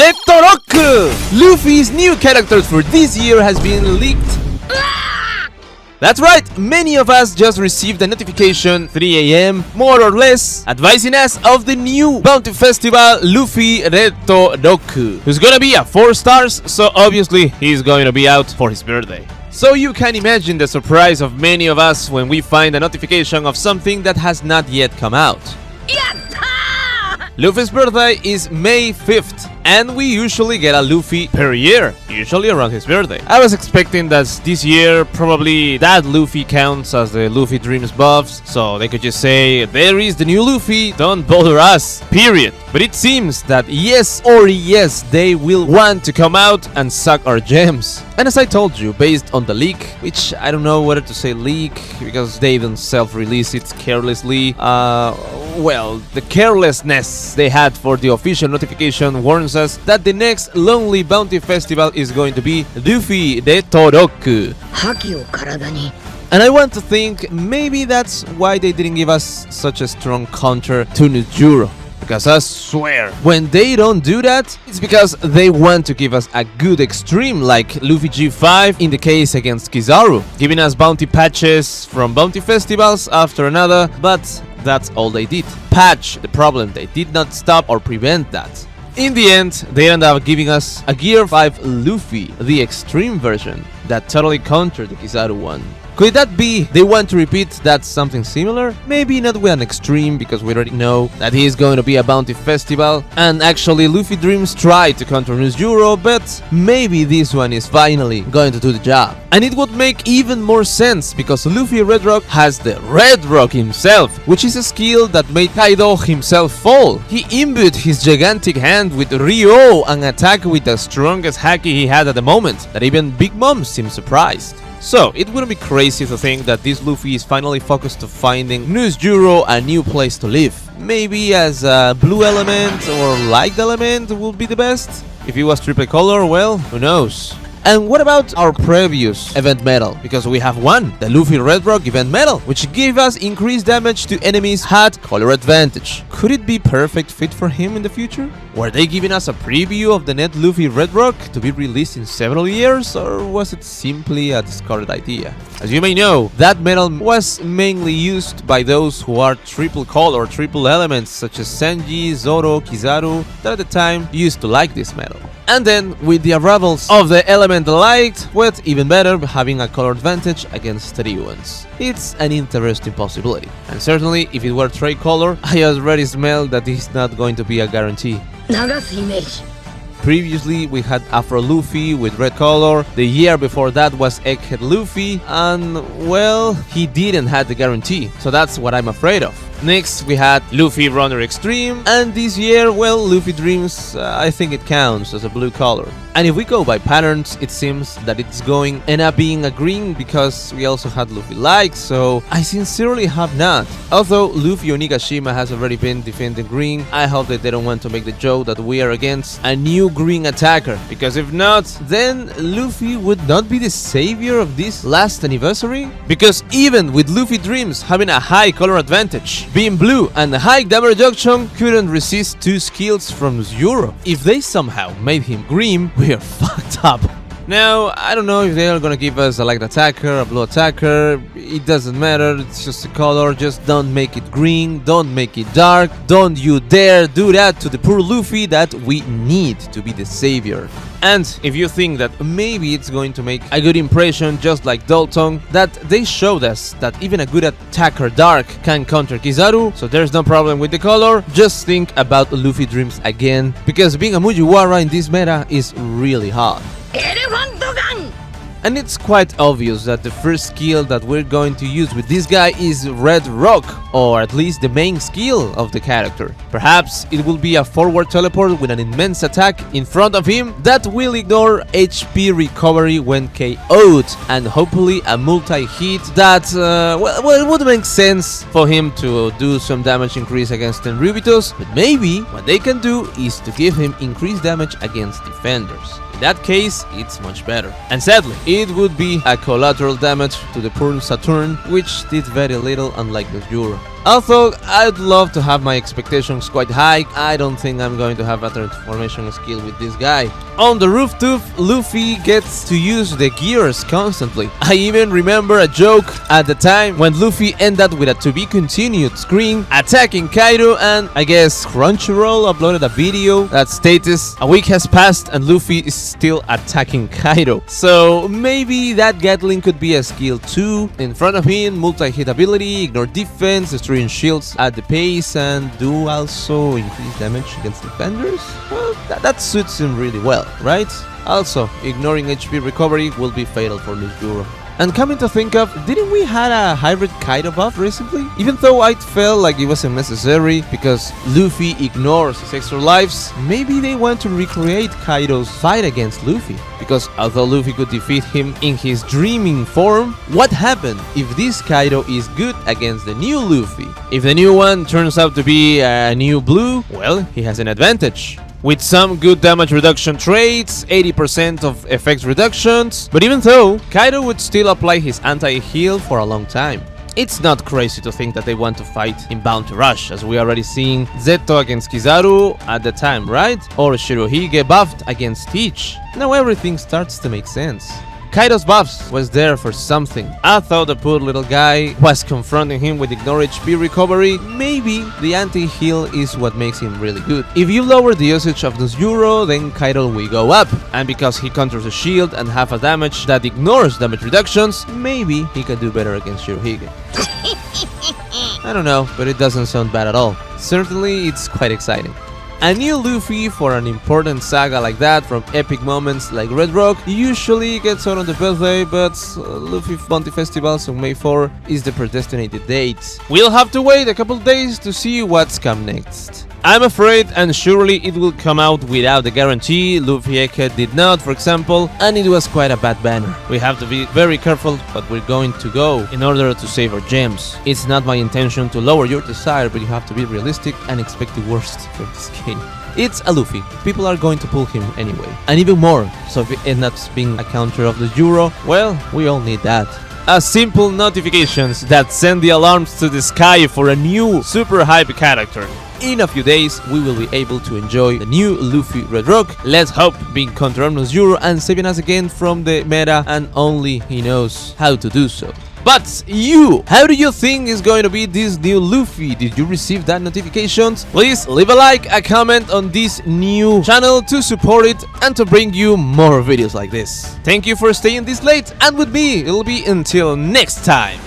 the Toroku! Luffy's new character for this year has been leaked. That's right, many of us just received a notification 3 AM, more or less, advising us of the new Bounty Festival Luffy the Toroku, who's gonna be a 4 stars, so obviously he's going to be out for his birthday. So you can imagine the surprise of many of us when we find a notification of something that has not yet come out. Luffy's birthday is May 5th, and we usually get a Luffy per year, usually around his birthday. I was expecting that this year probably that Luffy counts as the Luffy Dreams buffs, so they could just say, there is the new Luffy, don't bother us, period. But it seems that yes, they will want to come out and suck our gems. And as I told you, based on the leak, which I don't know whether to say leak, because they don't self-release it carelessly, well, the carelessness they had for the official notification warns us that the next Lonely Bounty Festival is going to be Luffy the Toroku. And I want to think maybe that's why they didn't give us such a strong counter to Nujuro. Because I swear, when they don't do that, it's because they want to give us a good extreme like Luffy G5 in the case against Kizaru, giving us bounty patches from bounty festivals after another, but that's all they did. Patch the problem, they did not stop or prevent that. In the end, they ended up giving us a Gear 5 Luffy, the extreme version, that totally countered the Kizaru one. Could that be they want to repeat that something similar? Maybe not with an extreme, because we already know that he is going to be a bounty festival, and actually Luffy Dreams tried to counter Nujuro, but maybe this one is finally going to do the job. And it would make even more sense, because Luffy Red Rock has the Red Rock himself, which is a skill that made Kaido himself fall. He imbued his gigantic hand with Ryo and attacked with the strongest haki he had at the moment, that even Big Mom seemed surprised. So, it wouldn't be crazy to think that this Luffy is finally focused on finding Nujuro a new place to live. Maybe as a blue element or light element would be the best. If it was triple color, well, who knows. And what about our previous event medal? Because we have one, the Luffy Red Rock event medal, which gave us increased damage to enemies had color advantage. Could it be perfect fit for him in the future? Were they giving us a preview of the net Luffy Red Rock to be released in several years, or was it simply a discarded idea? As you may know, that medal was mainly used by those who are triple color, triple elements such as Sanji, Zoro, Kizaru, that at the time used to like this medal. And then, with the arrivals of the elemental light, with even better having a color advantage against Ryuans. It's an interesting possibility. And certainly, if it were trade color, I already smell that it's not going to be a guarantee. Previously, we had Afro Luffy with red color, the year before that was Egghead Luffy, and well, he didn't have the guarantee, so that's what I'm afraid of. Next, we had Luffy Runner Extreme, and this year, well, Luffy Dreams, I think it counts as a blue color. And if we go by patterns, it seems that it's going end up being a green because we also had Luffy Light, so I sincerely hope not. Although Luffy Onigashima has already been defending green, I hope that they don't want to make the joke that we are against a new green attacker, because if not, then Luffy would not be the savior of this last anniversary? Because even with Luffy Dreams having a high color advantage, being blue and a high damage reduction couldn't resist 2 skills from Zoro. If they somehow made him green, we are fucked up. Now, I don't know if they are gonna give us a light attacker, a blue attacker, it doesn't matter, it's just a color, just don't make it green, don't make it dark, don't you dare do that to the poor Luffy that we need to be the savior. And if you think that maybe it's going to make a good impression just like Dalton, that they showed us that even a good attacker Dark can counter Kizaru, so there's no problem with the color, just think about Luffy Dreams again, because being a Mugiwara in this meta is really hard. And it's quite obvious that the first skill that we're going to use with this guy is Red Rock, or at least the main skill of the character. Perhaps it will be a forward teleport with an immense attack in front of him that will ignore HP recovery when KO'd, and hopefully a multi-hit that, well, it would make sense for him to do some damage increase against Tenryubitos, but maybe what they can do is to give him increased damage against defenders. In that case, it's much better. And sadly, it would be a collateral damage to the poor Saturn, which did very little unlike the Nujuro. Although I'd love to have my expectations quite high, I don't think I'm going to have a transformation skill with this guy. On the rooftop, Luffy gets to use the gears constantly. I even remember a joke at the time when Luffy ended with a to be continued screen attacking Kaido, and I guess Crunchyroll uploaded a video that states a week has passed and Luffy is still attacking Kaido. So maybe that Gatling could be a skill too. In front of him, multi-hit ability, ignore defense, destroying shields at the pace, and do also increase damage against defenders? Well, that suits him really well, right? Also, ignoring HP recovery will be fatal for Luffy. And coming to think of, didn't we had a hybrid Kaido buff recently? Even though I felt like it wasn't necessary because Luffy ignores his extra lives, maybe they want to recreate Kaido's fight against Luffy. Because although Luffy could defeat him in his dreaming form, what happened if this Kaido is good against the new Luffy? If the new one turns out to be a new blue, well, he has an advantage. With some good damage reduction traits, 80% of effects reductions, but even though, Kaido would still apply his anti-heal for a long time. It's not crazy to think that they want to fight in Bounty Rush, as we already seen Zeto against Kizaru at the time, right? Or Shirohige buffed against Teach. Now everything starts to make sense. Kaido's buffs was there for something. I thought the poor little guy was confronting him with ignore HP recovery. Maybe the anti-heal is what makes him really good. If you lower the usage of this Euro, then Kaido will go up. And because he counters a shield and half a damage that ignores damage reductions, maybe he can do better against Shirohige. I don't know, but it doesn't sound bad at all. Certainly, it's quite exciting. A new Luffy for an important saga like that from epic moments like Red Rock usually gets out on the birthday, but Luffy Bounty Festivals on May 4 is the predestinated date. We'll have to wait a couple days to see what's come next. I'm afraid and surely it will come out without the guarantee. Luffy Egghead did not, for example, and it was quite a bad banner. We have to be very careful, but we're going to go in order to save our gems. It's not my intention to lower your desire, but you have to be realistic and expect the worst from this game. It's a Luffy. People are going to pull him anyway. And even more, so if it ends up being a counter of the Euro, well, we all need that. As simple notifications that send the alarms to the sky for a new super hype character. In a few days, we will be able to enjoy the new Luffy Red Rock. Let's hope being counter Omnus Euro and saving us again from the meta, and only he knows how to do so. But you, how do you think is going to be this new Luffy? Did you receive that notifications? Please leave a like, a comment on this new channel to support it and to bring you more videos like this. Thank you for staying this late, and with me, it'll be until next time.